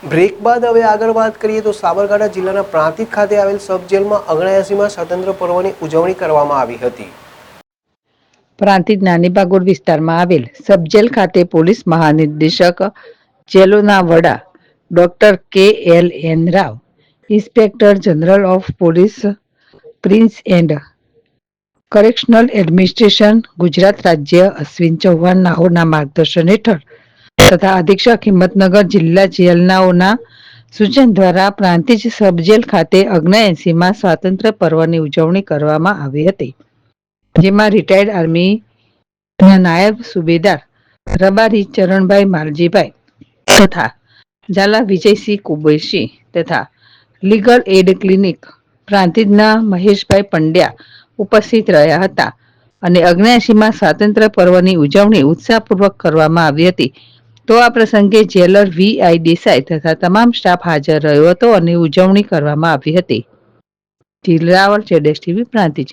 Break બાદ હવે આગળ વાત કરીએ તો સાબરકાંઠા જિલ્લાના પ્રાંતિજ ખાતે આવેલ સબ જેલમાં 79માં સ્વાતંત્ર્ય પર્વની ઉજવણી કરવામાં આવી હતી. પ્રાંતિજ નાની બાગોર વિસ્તારમાં આવેલ સબજેલ ખાતે પોલીસ મહાનિર્દેશક જેલોના વડા doctor K L N. Rao, inspector general of police prisons and correctional administration Gujarat રાજ્ય અશ્વિન ચૌહાણ નાઓના માર્ગદર્શન હેઠળ તથા અધિક્ષક હિંમતનગર જિલ્લા જેલનાઓના સૂચન દ્વારા પ્રાંતિજ સબજેલ ખાતે 79માં સ્વાતંત્ર્ય પર્વની ઉજવણી કરવામાં આવી હતી, જેમાં રિટાયર્ડ આર્મીના નાયબ સુબેદાર રબારી ચરણભાઈ માલજીભાઈ તથા ઝાલા વિજયસિંહ કુબેરસિંહ તથા લીગલ એડ ક્લિનિક પ્રાંતિજના મહેશભાઈ પંડ્યા ઉપસ્થિત રહ્યા હતા અને 79માં સ્વાતંત્ર્ય પર્વની ઉજવણી ઉત્સાહપૂર્વક કરવામાં આવી હતી. તો આ પ્રસંગે જેલર વી.આઈ. દેસાઈ તથા તમામ સ્ટાફ હાજર રહ્યો હતો અને ઉજવણી કરવામાં આવી હતી. જિલ્લાવર જેડેશ ટીવી પ્રાંતિજ.